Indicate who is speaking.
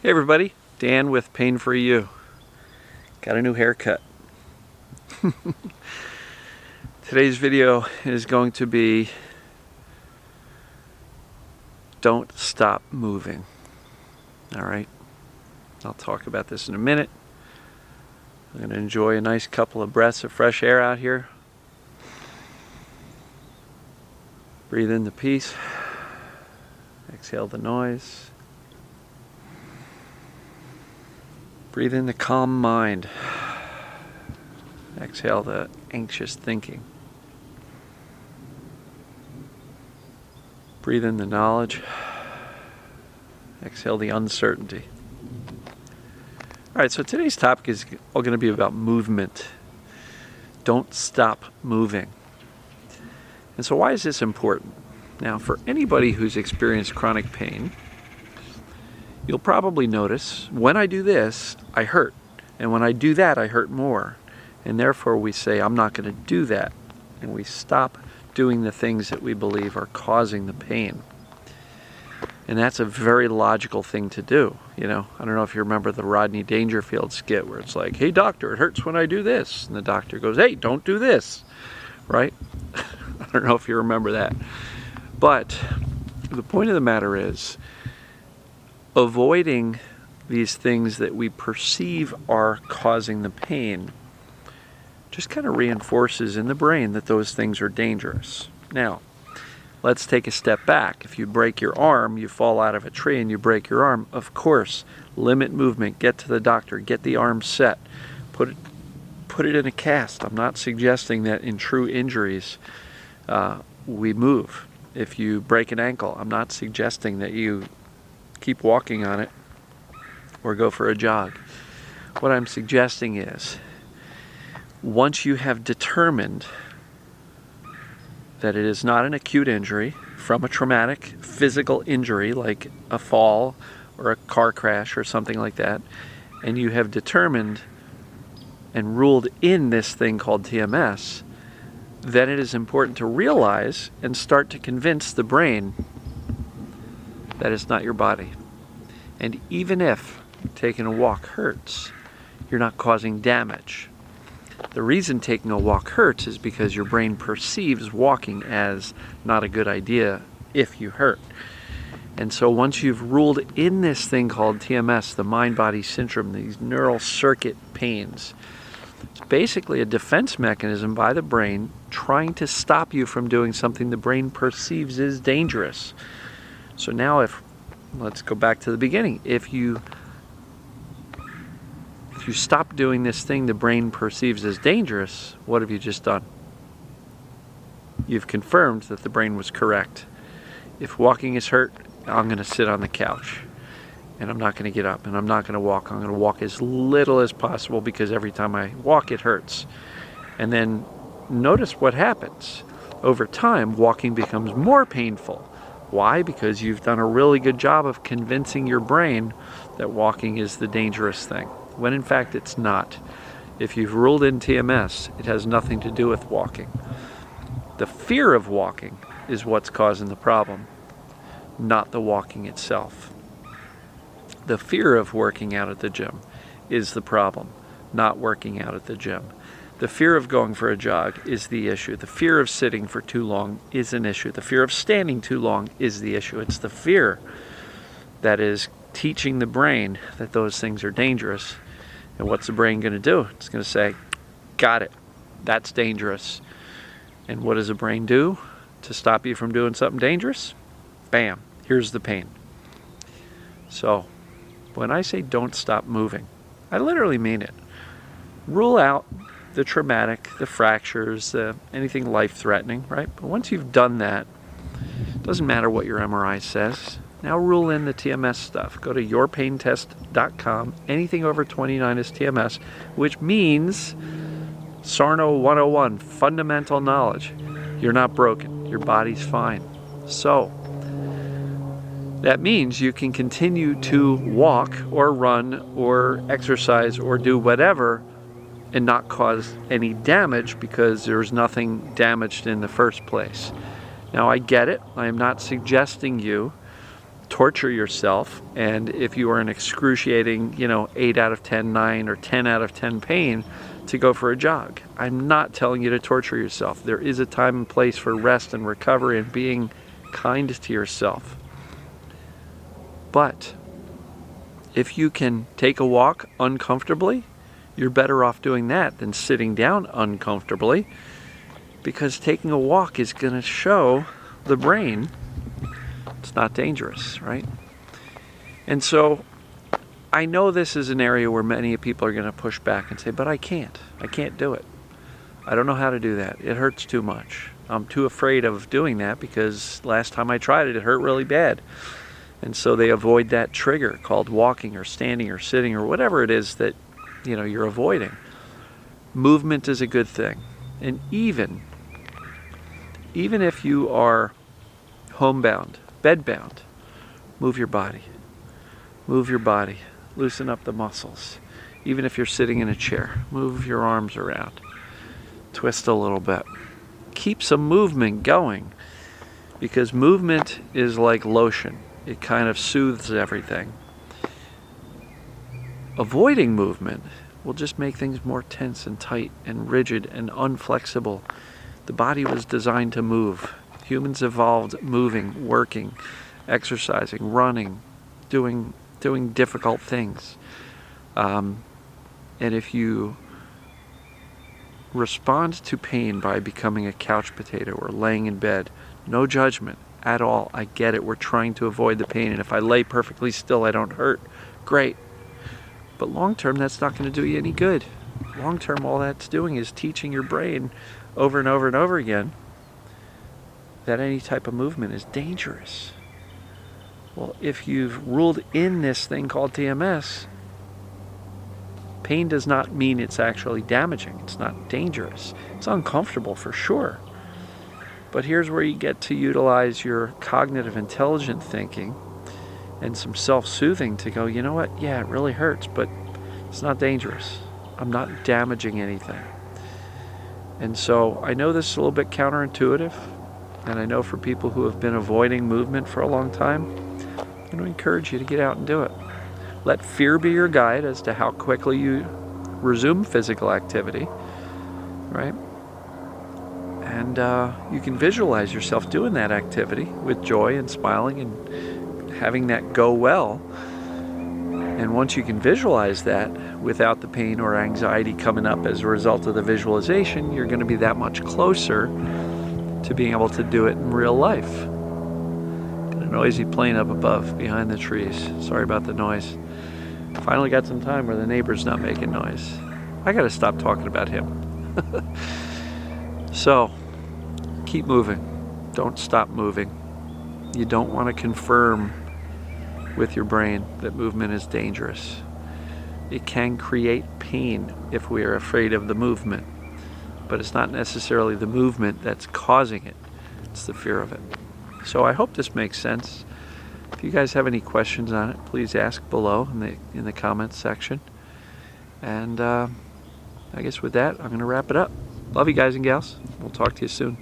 Speaker 1: Hey everybody, Dan with Pain Free You. Got a new haircut. Today's video is going to be don't stop moving. Alright, I'll talk about this in a minute. I'm going to enjoy a nice couple of breaths of fresh air out here. Breathe in the peace. Exhale the noise. Breathe in the calm mind. Exhale the anxious thinking. Breathe in the knowledge. Exhale the uncertainty. Alright, so today's topic is all going to be about movement. Don't stop moving. And so why is this important? Now, for anybody who's experienced chronic pain, you'll probably notice when I do this, I hurt. And when I do that, I hurt more. And therefore we say, I'm not going to do that. And we stop doing the things that we believe are causing the pain. And that's a very logical thing to do. You know, I don't know if you remember the Rodney Dangerfield skit where it's like, hey doctor, it hurts when I do this. And the doctor goes, hey, don't do this. Right? I don't know if you remember that. But the point of the matter is, avoiding these things that we perceive are causing the pain just kind of reinforces in the brain that those things are dangerous. Now, let's take a step back. If you break your arm, you fall out of a tree and you break your arm, of course, limit movement, get to the doctor, get the arm set, put it in a cast. I'm not suggesting that in true injuries we move. If you break an ankle, I'm not suggesting that you keep walking on it or go for a jog. What I'm suggesting is, once you have determined that it is not an acute injury from a traumatic physical injury like a fall or a car crash or something like that, and you have determined and ruled in this thing called TMS, then it is important to realize and start to convince the brain that it's not your body. And even if taking a walk hurts, you're not causing damage. The reason taking a walk hurts is because your brain perceives walking as not a good idea if you hurt. And so once you've ruled in this thing called TMS, the mind-body syndrome, these neural circuit pains, it's basically a defense mechanism by the brain trying to stop you from doing something the brain perceives as dangerous. So now let's go back to the beginning. If you stop doing this thing the brain perceives as dangerous, what have you just done? You've confirmed that the brain was correct. If walking is hurt, I'm going to sit on the couch. And I'm not going to get up, and I'm not going to walk. I'm going to walk as little as possible because every time I walk, it hurts. And then notice what happens. Over time, walking becomes more painful. Why? Because you've done a really good job of convincing your brain that walking is the dangerous thing, when in fact it's not. If you've ruled in TMS, it has nothing to do with walking. The fear of walking is what's causing the problem, not the walking itself. The fear of working out at the gym is the problem, not working out at the gym. The fear of going for a jog is the issue. The fear of sitting for too long is an issue. The fear of standing too long is the issue. It's the fear that is teaching the brain that those things are dangerous. And what's the brain going to do? It's going to say, got it, that's dangerous. And what does the brain do to stop you from doing something dangerous? Bam, here's the pain. So, when I say don't stop moving, I literally mean it. Rule out the traumatic, the fractures, anything life-threatening, right? But once you've done that, it doesn't matter what your MRI says. Now rule in the TMS stuff. Go to yourpaintest.com. Anything over 29 is TMS, which means Sarno 101, fundamental knowledge. You're not broken. Your body's fine. So, that means you can continue to walk or run or exercise or do whatever and not cause any damage because there's nothing damaged in the first place. Now I get it. I am not suggesting you torture yourself, and if you are in excruciating, 8 out of 10, 9, or 10 out of 10 pain, to go for a jog. I'm not telling you to torture yourself. There is a time and place for rest and recovery and being kind to yourself. But if you can take a walk uncomfortably, you're better off doing that than sitting down uncomfortably, because taking a walk is going to show the brain it's not dangerous, right? And so I know this is an area where many people are going to push back and say, but I can't do it. I don't know how to do that. It hurts too much. I'm too afraid of doing that because last time I tried it, it hurt really bad. And so they avoid that trigger called walking or standing or sitting or whatever it is that, you're avoiding. Movement is a good thing. And even if you are homebound, bedbound, move your body. Move your body. Loosen up the muscles. Even if you're sitting in a chair, move your arms around. Twist a little bit. Keep some movement going, because movement is like lotion. It kind of soothes everything. Avoiding movement will just make things more tense and tight and rigid and unflexible. The body was designed to move. Humans evolved moving, working, exercising, running, doing difficult things. And if you respond to pain by becoming a couch potato or laying in bed, no judgment at all. I get it. We're trying to avoid the pain. And if I lay perfectly still, I don't hurt. Great. But long term, that's not going to do you any good. Long term, all that's doing is teaching your brain over and over and over again that any type of movement is dangerous. Well, if you've ruled in this thing called TMS, pain does not mean it's actually damaging. It's not dangerous. It's uncomfortable for sure. But here's where you get to utilize your cognitive intelligent thinking and some self-soothing to go, you know what? Yeah, it really hurts, but it's not dangerous. I'm not damaging anything. And so I know this is a little bit counterintuitive, and I know for people who have been avoiding movement for a long time, I'm going to encourage you to get out and do it. Let fear be your guide as to how quickly you resume physical activity, right? And you can visualize yourself doing that activity with joy and smiling and having that go well. And once you can visualize that without the pain or anxiety coming up as a result of the visualization, you're going to be that much closer to being able to do it in real life. Got a noisy plane up above behind the trees. Sorry about the noise. Finally got some time where the neighbor's not making noise. I got to stop talking about him. So, keep moving. Don't stop moving. You don't want to confirm with your brain that movement is dangerous. It can create pain if we are afraid of the movement, but it's not necessarily the movement that's causing it. It's the fear of it. So I hope this makes sense. If you guys have any questions on it, please ask below in the comments section. And I guess with that, I'm going to wrap it up. Love you guys and gals. We'll talk to you soon.